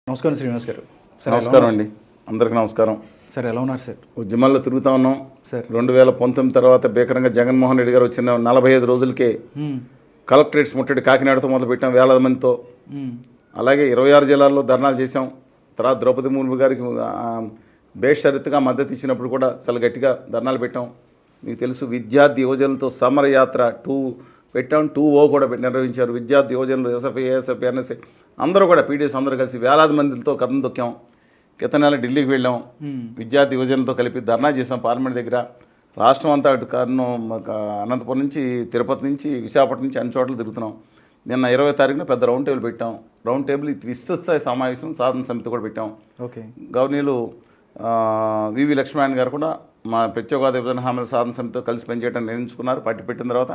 నమస్కారం శ్రీనివాస్ గారు. సార్ నమస్కారం అండి, అందరికి నమస్కారం. సార్ ఎలా ఉన్నారు సార్? ఉద్యమాల్లో తిరుగుతా ఉన్నాం సార్. 2019 తర్వాత భీకరంగా జగన్మోహన్ రెడ్డి గారు వచ్చిన 45 రోజులకే కలెక్టరేట్స్ ముట్టడి కాకినాడతో మొదలుపెట్టాం వేలాది మందితో. అలాగే 26 జిల్లాల్లో ధర్నాలు చేశాం. తర్వాత ద్రౌపది ముర్ము గారికి బేషరతుగా మద్దతు ఇచ్చినప్పుడు కూడా చాలా గట్టిగా ధర్నాలు పెట్టాం. మీకు తెలుసు, విద్యార్థి యువజనులతో సమరయాత్ర 2 పెట్టాం. 2O కూడా నిర్వహించారు. విద్యార్థి యువజనులు ఎస్ఎఫ్ఐ, ఏఎస్ఎఫ్ఐ, ఎన్ఎస్ఐ అందరూ కూడా పీడిఎస్ అందరూ కలిసి వేలాది మందితో కథం తొక్కాం. క్రితం నెల ఢిల్లీకి వెళ్ళాం. విద్యార్థి యువజనులతో కలిపి ధర్నా చేసాం పార్లమెంట్ దగ్గర. రాష్ట్రం అంతా అటు అనంతపురం నుంచి, తిరుపతి నుంచి, విశాఖపట్నం నుంచి అన్ని చోట్ల తిరుగుతున్నాం. నిన్న 20వ తారీఖున పెద్ద రౌండ్ టేబుల్ పెట్టాం. రౌండ్ టేబుల్ విస్తృత స్థాయి సమావేశం సాధన సమితి కూడా పెట్టాం. ఓకే. గవర్నీలు వివి లక్ష్మీనారాయణ గారు కూడా మా ప్రత్యేక విభజన హామీల సాధన సమితితో కలిసి పనిచేయడం నిర్ణయించుకున్నారు. పట్టి పెట్టిన తర్వాత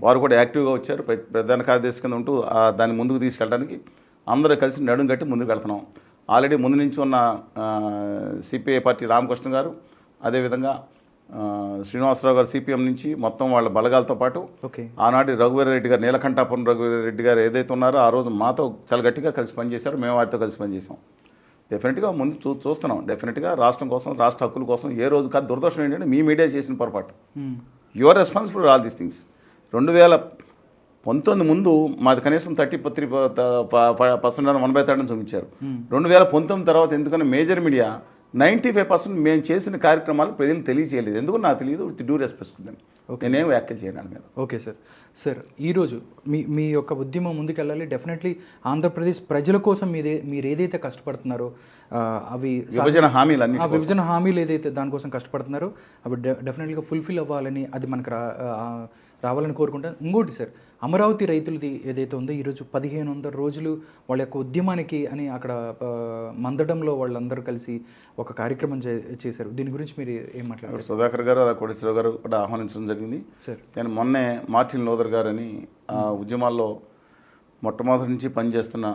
వారు కూడా యాక్టివ్గా వచ్చారు. ప్రధాన కార్యదర్శి కింద ఉంటూ దాన్ని ముందుకు తీసుకెళ్ళడానికి అందరూ కలిసి నడుం కట్టి ముందుకు వెళ్తున్నాం. ఆల్రెడీ ముందు నుంచి ఉన్న సిపిఐ పార్టీ రామకృష్ణ గారు, అదేవిధంగా శ్రీనివాసరావు గారు సిపిఎం నుంచి మొత్తం వాళ్ళ బలగాలతో పాటు ఆనాటి రఘువీరెడ్డి గారు, నీలకంఠాపురం రఘువీరెడ్డి గారు ఏదైతే ఉన్నారో ఆ రోజు మాతో చాలా గట్టిగా కలిసి పనిచేశారు. మేము వారితో కలిసి పనిచేసాం. డెఫినెట్గా ముందు చూస్తున్నాం. డెఫినెట్గా రాష్ట్రం కోసం, రాష్ట్ర హక్కుల కోసం ఏ రోజు కాదు. దురదృష్టం ఏంటంటే మీ మీడియా చేసిన పొరపాటు. Your responsible all these things. 2019 ముందు మాది కనీసం 30% 1/3 చూపించారు. 2019 తర్వాత ఎందుకన్నా మేజర్ మీడియా 95% మేము చేసిన కార్యక్రమాలు ప్రజలు తెలియజేయలేదు. ఎందుకు నాకు తెలియదు. డ్యూ రెస్పెక్ట్ ఉందని నేనేం వ్యాఖ్యలు చేయను మీద. Okay sir. సార్, ఈరోజు మీ యొక్క ఉద్యమం ముందుకెళ్ళాలి. డెఫినెట్లీ ఆంధ్రప్రదేశ్ ప్రజల కోసం మీరు ఏదైతే కష్టపడుతున్నారో అవి విభజన హామీలు ఏదైతే దానికోసం కష్టపడుతున్నారో అవి డెఫినెట్గా ఫుల్ఫిల్ అవ్వాలని, అది మనకు రావాలని కోరుకుంటాను. ఇంకోటి సార్, అమరావతి రైతులది ఏదైతే ఉందో ఈరోజు 1500 రోజులు వాళ్ళ యొక్క ఉద్యమానికి అని అక్కడ మందడంలో వాళ్ళందరూ కలిసి ఒక కార్యక్రమం చేశారు. దీని గురించి మీరు ఏం మాట్లాడారు? సుధాకర్ గారు, అలా కోటేశ్వరరావు గారు కూడా ఆహ్వానించడం జరిగింది సార్. నేను మొన్నే మార్టిన్ లోథర్ గారు అని ఉద్యమాల్లో మొట్టమొదటి నుంచి పనిచేస్తున్న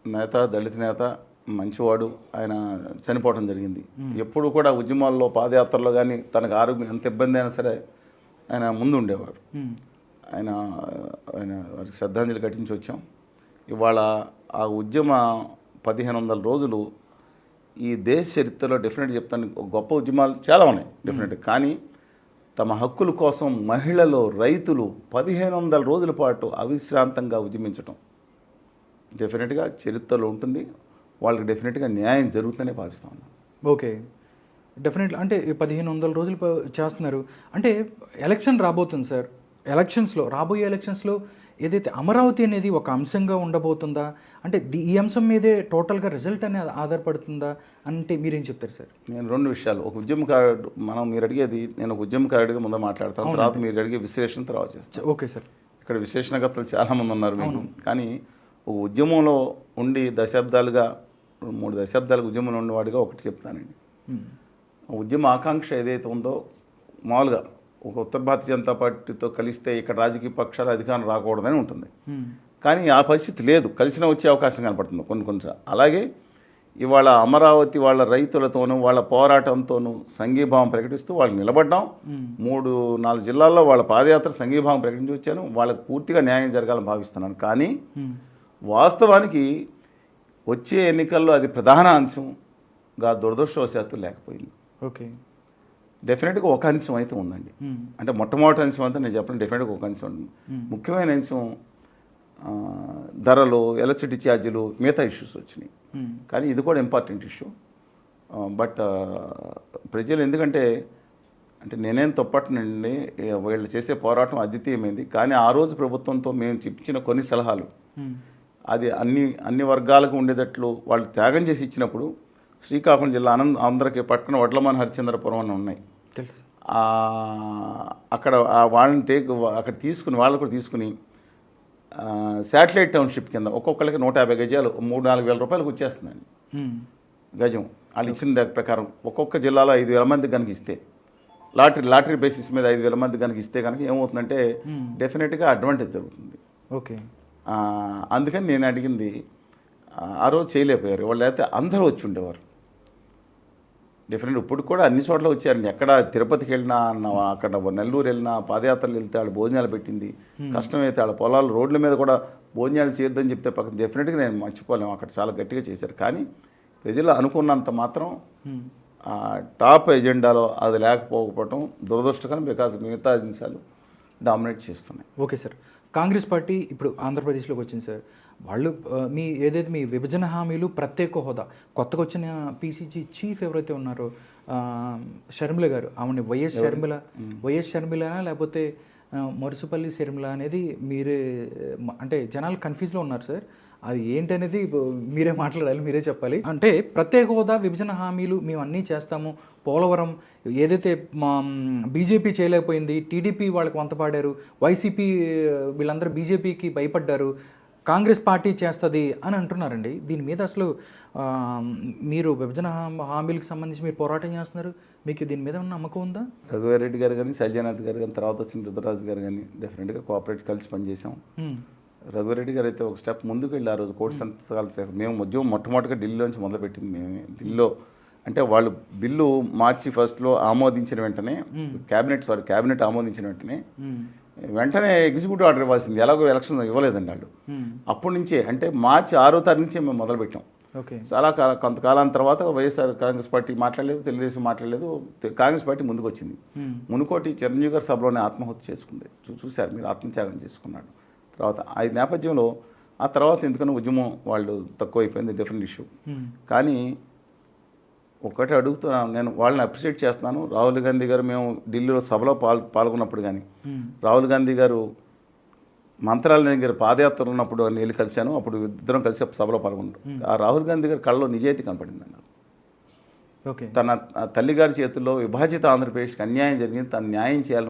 నేత, దళిత నేత, మంచివాడు, ఆయన చనిపోవడం జరిగింది. ఎప్పుడు కూడా ఉద్యమాల్లో పాదయాత్రలో కానీ తనకు ఆరోగ్యం ఎంత ఇబ్బంది అయినా సరే ఆయన ముందు ఉండేవారు. ఆయన వారికి శ్రద్ధాంజలి ఘటించి వచ్చాం. ఇవాళ ఆ ఉద్యమ 1500 రోజులు ఈ దేశ చరిత్రలో డెఫినెట్గా చెప్తాను, గొప్ప ఉద్యమాలు చాలా ఉన్నాయి డెఫినెట్గా. కానీ తమ హక్కుల కోసం మహిళలు, రైతులు 1500 రోజుల పాటు అవిశ్రాంతంగా ఉద్యమించడం డెఫినెట్గా చరిత్రలో ఉంటుంది. వాళ్ళకి డెఫినెట్గా న్యాయం జరుగుతుందనే భావిస్తా ఉన్నాను. ఓకే. డెఫినెట్లీ. అంటే 1500 రోజులు చేస్తున్నారు అంటే ఎలక్షన్ రాబోతుంది సార్. రాబోయే ఎలక్షన్స్లో ఏదైతే అమరావతి అనేది ఒక అంశంగా ఉండబోతుందా, అంటే ఈ అంశం మీదే టోటల్గా రిజల్ట్ అనేది ఆధారపడుతుందా అంటే మీరేం చెప్తారు సార్? నేను 2 విషయాలు. ఒక ఉద్యమకారుడు, మీరు అడిగేది, నేను ఒక ఉద్యమకారుడిగా ముందు మాట్లాడతాను, తర్వాత మీరు అడిగే విశ్లేషణ తర్వాత చేస్తాను. Okay sir. ఇక్కడ విశ్లేషణకర్తలు చాలామంది ఉన్నారు మీకు. కానీ ఒక ఉద్యమంలో ఉండి దశాబ్దాలుగా 3 దశాబ్దాలుగా ఉద్యమంలో ఉన్నవాడిగా ఒకటి చెప్తానండి. ఉద్యమ ఆకాంక్ష ఏదైతే ఉందో, మామూలుగా ఒక ఉత్తర భారతీయ జనతా పార్టీతో కలిస్తే ఇక్కడ రాజకీయ పక్షాలు అధికారం రాకూడదని ఉంటుంది. కానీ ఆ పరిస్థితి లేదు. కలిసిన వచ్చే అవకాశం కనపడుతుంది కొన్ని. అలాగే ఇవాళ అమరావతి వాళ్ళ రైతులతోనూ వాళ్ళ పోరాటంతోనూ సంఘీభావం ప్రకటిస్తూ వాళ్ళు నిలబడ్డాం. 3-4 జిల్లాల్లో వాళ్ళ పాదయాత్ర సంఘీభావం ప్రకటించి వచ్చాను. వాళ్ళకు పూర్తిగా న్యాయం జరగాలని భావిస్తున్నాను. కానీ వాస్తవానికి వచ్చే ఎన్నికల్లో అది ప్రధాన అంశంగా దురదృష్టవశాత్తు లేకపోయింది. ఓకే. డెఫినెట్గా ఒక అంశం అయితే ఉందండి. అంటే మొట్టమొదటి అంశం అంతా నేను చెప్పను, డెఫినెట్గా ఒక అంశం ఉంది. ముఖ్యమైన అంశం ధరలు, ఎలక్ట్రిసిటీ ఛార్జీలు, మిగతా ఇష్యూస్ వచ్చినాయి. కానీ ఇది కూడా ఇంపార్టెంట్ ఇష్యూ. బట్ ప్రజలు ఎందుకంటే నేనేం తప్పట్నండి, వీళ్ళు చేసే పోరాటం అద్వితీయమైంది. కానీ ఆ రోజు ప్రభుత్వంతో మేము ఇచ్చిన కొన్ని సలహాలు అది అన్ని వర్గాలకు ఉండేటట్లు వాళ్ళు త్యాగం చేసి ఇచ్చినప్పుడు, శ్రీకాకుళం జిల్లా ఆంధ్రకి పక్కన వడ్లమాన హరిచంద్రపురం అని ఉన్నాయి. అక్కడ వాళ్ళని అక్కడ తీసుకుని వాళ్ళు కూడా తీసుకుని శాటిలైట్ టౌన్షిప్ కింద ఒక్కొక్కరికి 150 గజాలు 3-4 వేల రూపాయలకు వచ్చేస్తుందండి గజం. వాళ్ళు ఇచ్చిన ప్రకారం ఒక్కొక్క జిల్లాలో 5,000 మందికి కనుక ఇస్తే, లాటరీ బేసిస్ మీద 5,000 మందికి కనుక ఇస్తే కనుక ఏమవుతుందంటే డెఫినెట్గా అడ్వాంటేజ్ జరుగుతుంది. ఓకే. అందుకని నేను అడిగింది, ఆ రోజు చేయలేకపోయారు. వాళ్ళు అయితే అందరూ వచ్చి ఉండేవారు. డెఫినెట్ ఇప్పుడు కూడా అన్ని చోట్ల వచ్చారండి. ఎక్కడ తిరుపతికి వెళ్ళినా, అక్కడ నెల్లూరు వెళ్ళినా, పాదయాత్రలు వెళ్తే వాళ్ళు భోజనాలు పెట్టింది. కష్టమైతే వాళ్ళ పొలాలు రోడ్ల మీద కూడా భోజనాలు చేయొద్దని చెప్తే పక్కన డెఫినెట్గా నేను మర్చిపోలేము. అక్కడ చాలా గట్టిగా చేశారు. కానీ ప్రజలు అనుకున్నంత మాత్రం మ్మ్. ఆ టాప్ ఎజెండాలో అది లేకపోవడం దురదృష్టకరం. బికాజ్ మిగతా అంశాలు డామినేట్ చేస్తున్నాయి. ఓకే సార్, కాంగ్రెస్ పార్టీ ఇప్పుడు ఆంధ్రప్రదేశ్లోకి వచ్చింది సార్. వాళ్ళు ఏదైతే మీ విభజన హామీలు, ప్రత్యేక హోదా, కొత్తగా వచ్చిన పీసీసీ చీఫ్ ఎవరైతే ఉన్నారో షర్మిల గారు, ఆమెని వైఎస్ షర్మిలనా లేకపోతే మరుసుపల్లి షర్మిల అనేది మీరే అంటే జనాలు కన్ఫ్యూజ్లో ఉన్నారు సార్. అది ఏంటనేది మీరే మాట్లాడాలి, మీరే చెప్పాలి. అంటే ప్రత్యేక హోదా, విభజన హామీలు మేము అన్నీ చేస్తాము, పోలవరం ఏదైతే మా బీజేపీ చేయలేకపోయింది, టీడీపీ వాళ్ళకి వంతపాడారు, వైసీపీ వీళ్ళందరూ బీజేపీకి భయపడ్డారు, కాంగ్రెస్ పార్టీ చేస్తుంది అని అంటున్నారండి. దీని మీద అసలు మీరు విభజన హామీలకు సంబంధించి మీరు పోరాటం చేస్తున్నారు, మీకు దీని మీద ఉన్న నమ్మకం ఉందా? రఘువీరెడ్డి గారు కానీ, శైలజానాథ్ గారు కానీ, తర్వాత వచ్చిన రుద్రరాజు గారు కానీ డెఫినెట్గా కోఆపరేట్ కలిసి పనిచేసాం. రఘువీరెడ్డి గారు అయితే ఒక స్టెప్ ముందుకు వెళ్ళి ఆ రోజు కోటి సంతకాలు మేము ఉద్యోగం మొట్టమొదటిగా ఢిల్లీలోంచి మొదలుపెట్టింది మేమే. ఢిల్లీలో అంటే వాళ్ళు బిల్లు మార్చి 1 ఆమోదించిన వెంటనే క్యాబినెట్ ఆమోదించిన వెంటనే ఎగ్జిక్యూటివ్ ఆర్డర్ ఇవ్వాల్సింది. ఎలాగో ఎలక్షన్ ఇవ్వలేదండి వాళ్ళు. అప్పటి నుంచే అంటే మార్చి 6వ తారీఖు నుంచే మేము మొదలుపెట్టాం. ఓకే, చాలా కొంతకాలం తర్వాత వైఎస్ఆర్ కాంగ్రెస్ పార్టీ మాట్లాడలేదు, తెలుగుదేశం మాట్లాడలేదు, కాంగ్రెస్ పార్టీ ముందుకు వచ్చింది. మునుకోటి చిరంజీవి గారు సభలోనే ఆత్మహత్య చేసుకుంది. చూశారు మీరు, ఆత్మత్యాగం చేసుకున్నాడు. తర్వాత ఆ నేపథ్యంలో ఆ తర్వాత ఎందుకన్నా ఉద్యమం వాళ్ళు తక్కువైపోయింది, డిఫరెంట్ ఇష్యూ. కానీ ఒకటి అడుగుతున్నాను, నేను వాళ్ళని అప్రిషియేట్ చేస్తున్నాను. రాహుల్ గాంధీ గారు మేము ఢిల్లీలో సభలో పాల్గొన్నప్పుడు కానీ, రాహుల్ గాంధీ గారు మంత్రాలయ దగ్గర పాదయాత్ర ఉన్నప్పుడు నేను వెళ్ళి కలిశాను. అప్పుడు ఇద్దరం కలిసి సభలో పాల్గొంటాం. ఆ రాహుల్ గాంధీ గారి కళ్ళలో నిజాయితీ కనపడింది అన్నారు. ఓకే, తన తల్లిగారి చేతుల్లో విభాజిత ఆంధ్రప్రదేశ్కి అన్యాయం జరిగింది, తను న్యాయం చేయాలని